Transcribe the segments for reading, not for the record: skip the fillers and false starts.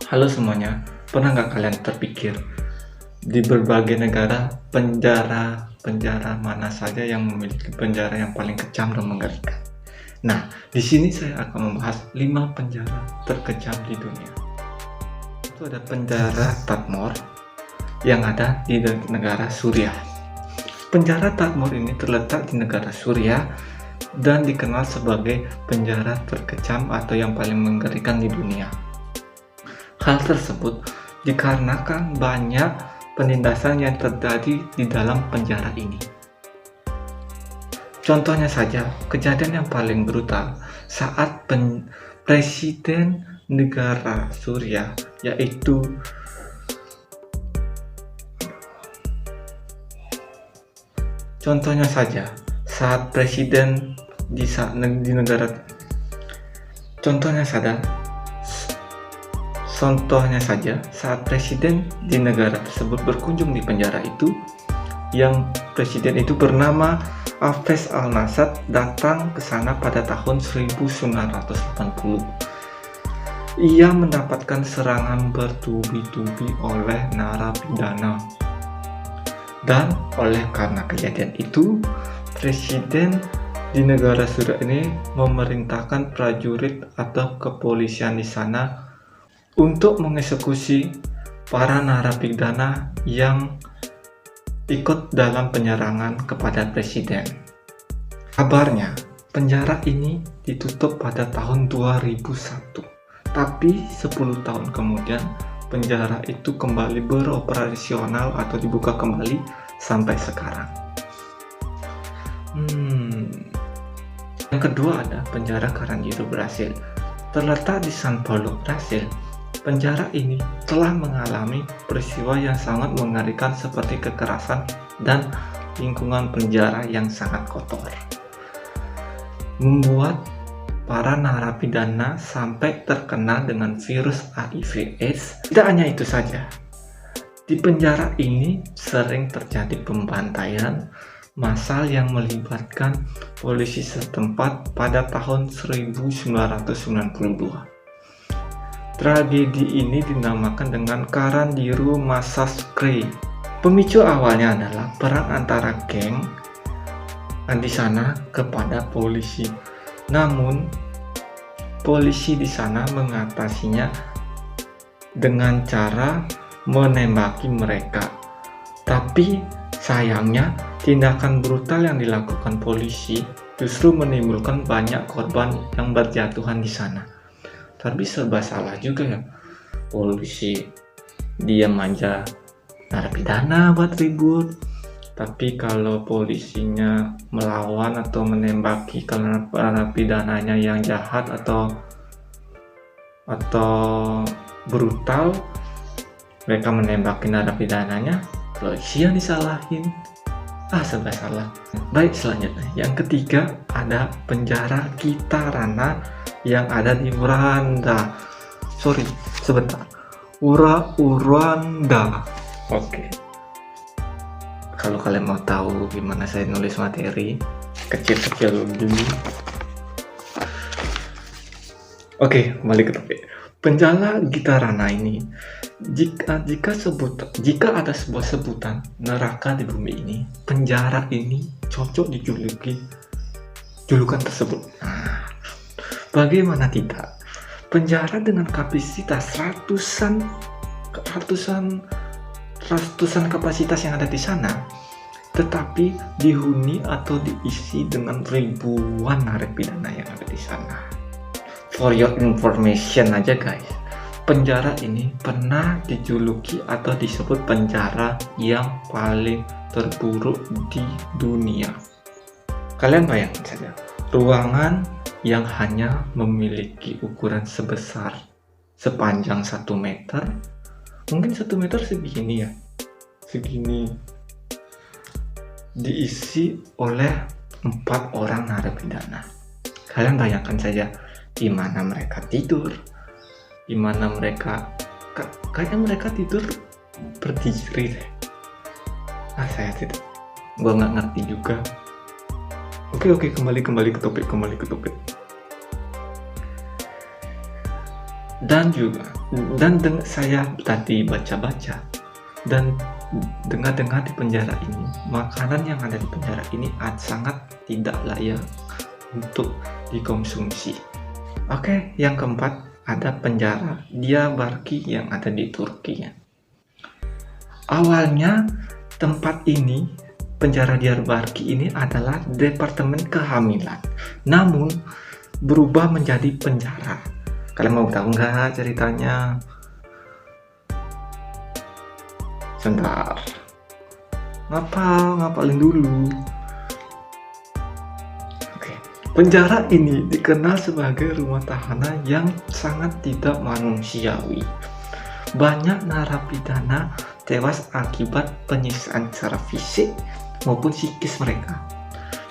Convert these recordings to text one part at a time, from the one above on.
Halo semuanya, pernah nggak kalian terpikir di berbagai negara penjara mana saja yang memiliki penjara yang paling kejam dan mengerikan? Nah, di sini saya akan membahas 5 penjara terkejam di dunia. Itu ada penjara Tadmor yang ada di negara Suriah. Penjara Tadmor ini terletak di negara Suriah dan dikenal sebagai penjara terkejam atau yang paling mengerikan di dunia. Hal tersebut dikarenakan banyak penindasan yang terjadi di dalam penjara ini. Contohnya saja, kejadian yang paling brutal saat presiden negara Suriah, yaitu saat presiden di negara Contohnya saja, saat presiden di negara tersebut berkunjung di penjara itu, yang presiden itu bernama Hafez al-Assad datang ke sana pada tahun 1980. Ia mendapatkan serangan bertubi-tubi oleh narapidana. Dan oleh karena kejadian itu, presiden di negara Suriah ini memerintahkan prajurit atau kepolisian di sana untuk mengeksekusi para narapidana yang ikut dalam penyerangan kepada presiden. Kabarnya, penjara ini ditutup pada tahun 2001, tapi 10 tahun kemudian penjara itu kembali beroperasional atau dibuka kembali sampai sekarang. Yang kedua ada penjara Carandiru, Brasil. Terletak di São Paulo, Brasil. Penjara ini telah mengalami peristiwa yang sangat mengerikan seperti kekerasan dan lingkungan penjara yang sangat kotor, membuat para narapidana sampai terkena dengan virus HIV/AIDS. Tidak hanya itu saja, di penjara ini sering terjadi pembantaian massal yang melibatkan polisi setempat pada tahun 1992. Tragedi ini dinamakan dengan Carandiru Massacre. Pemicu awalnya adalah perang antara geng di sana kepada polisi. Namun, polisi di sana mengatasinya dengan cara menembaki mereka. Tapi sayangnya, tindakan brutal yang dilakukan polisi justru menimbulkan banyak korban yang berjatuhan di sana. Tapi serba salah juga ya, polisi diam aja narapidana buat ribut. Tapi kalau polisinya melawan atau menembaki karena narapidananya yang jahat atau brutal, mereka menembaki narapidananya, polisi yang disalahin. Serba salah. Baik, selanjutnya yang ketiga ada penjara Kitarana yang ada di Rwanda. Rwanda. Oke. Kalau kalian mau tahu gimana saya nulis materi kecil-kecil dulu. Oke, kembali ke topik. Penjara Gitarana ini, jika ada sebuah sebutan neraka di bumi ini, penjara ini cocok dijuluki julukan tersebut. Bagaimana tidak? Penjara dengan kapasitas ratusan kapasitas yang ada di sana, tetapi dihuni atau diisi dengan ribuan narapidana yang ada di sana. For your information aja guys, penjara ini pernah dijuluki atau disebut penjara yang paling terburuk di dunia. Kalian bayangkan saja, ruangan yang hanya memiliki ukuran sepanjang 1 meter, mungkin 1 meter segini, diisi oleh 4 orang narapidana. Kalian bayangkan saja di mana mereka tidur, di mana mereka kayaknya mereka tidur berdiri deh. Gua nggak ngerti juga. Oke, kembali ke topik. Dan juga saya tadi baca-baca dan dengar-dengar di penjara ini, makanan yang ada di penjara ini sangat tidak layak untuk dikonsumsi. Oke, yang keempat ada penjara Diyarbakir yang ada di Turki. Awalnya tempat ini, penjara Diyarbakir ini adalah departemen kehamilan, namun berubah menjadi penjara. Kalian mau tahu nggak ceritanya? Sebentar, ngapalin dulu. Oke, penjara ini dikenal sebagai rumah tahanan yang sangat tidak manusiawi. Banyak narapidana tewas akibat penyiksaan secara fisik maupun psikis mereka.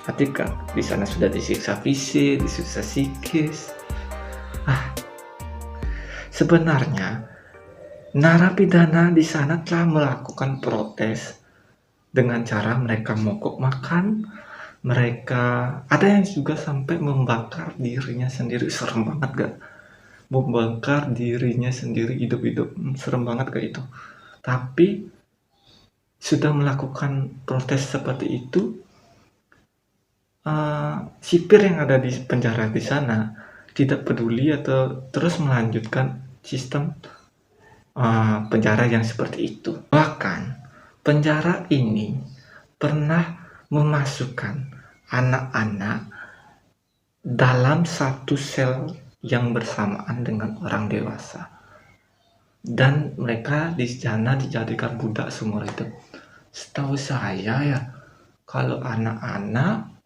Ketika di sana sudah disiksa fisik, disiksa psikis. Sebenarnya narapidana di sana telah melakukan protes dengan cara mereka mogok makan, mereka ada yang juga sampai membakar dirinya sendiri. Serem banget gak? Membakar dirinya sendiri hidup-hidup, serem banget gak itu? Tapi sudah melakukan protes seperti itu, sipir yang ada di penjara di sana tidak peduli atau terus melanjutkan sistem penjara yang seperti itu. Bahkan penjara ini pernah memasukkan anak-anak dalam satu sel yang bersamaan dengan orang dewasa, dan mereka di sana dijadikan budak seumur hidup. Setahu saya ya, kalau anak-anak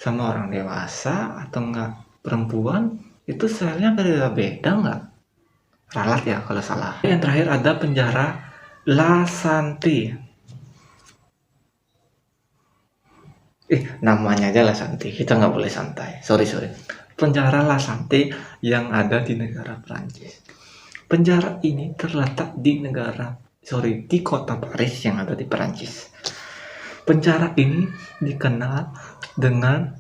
sama orang dewasa atau enggak perempuan itu selnya beda nggak? Ralat ya kalau salah. Yang terakhir ada penjara La Santé. Namanya aja La Santé, kita nggak boleh santai. Sorry. Penjara La Santé yang ada di negara Prancis. Penjara ini terletak di kota Paris yang ada di Prancis. Penjara ini dikenal dengan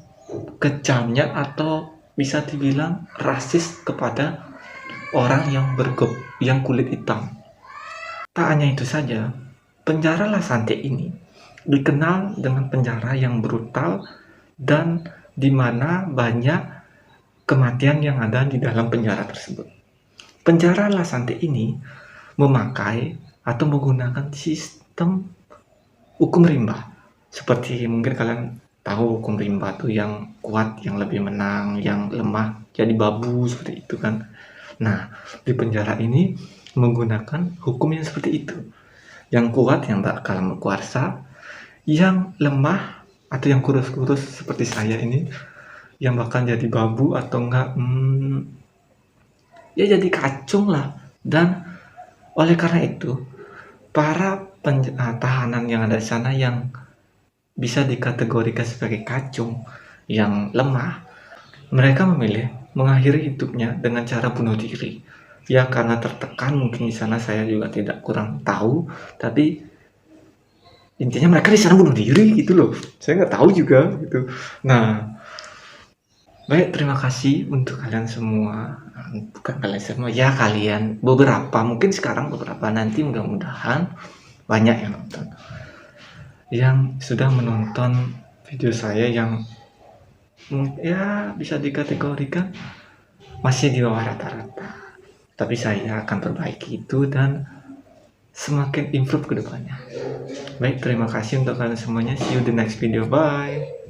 kejamnya atau bisa dibilang rasis kepada orang yang kulit hitam. Tak hanya itu saja, penjara La Santé ini dikenal dengan penjara yang brutal dan di mana banyak kematian yang ada di dalam penjara tersebut. Penjara La Santé ini memakai atau menggunakan sistem hukum rimba. Seperti mungkin kalian tahu hukum rimba tuh, yang kuat yang lebih menang, yang lemah jadi babu, seperti itu kan. Nah, di penjara ini menggunakan hukum yang seperti itu. Yang kuat yang bakal berkuasa, yang lemah atau yang kurus-kurus seperti saya ini yang bakal jadi babu atau enggak ya jadi kacung lah. Dan oleh karena itu para tahanan yang ada di sana yang bisa dikategorikan sebagai kacung yang lemah, mereka memilih mengakhiri hidupnya dengan cara bunuh diri. Ya karena tertekan mungkin di sana, saya juga kurang tahu, tapi intinya mereka di sana bunuh diri gitu loh. Saya nggak tahu juga gitu. Nah, baik, terima kasih untuk kalian semua. Bukan kalian semua ya, kalian beberapa, mungkin sekarang beberapa, nanti mudah-mudahan banyak yang nonton, yang sudah menonton video saya yang ya bisa dikategorikan masih di bawah rata-rata. Tapi saya akan perbaiki itu dan semakin improve ke depannya. Baik, terima kasih untuk kalian semuanya. See you the next video. Bye.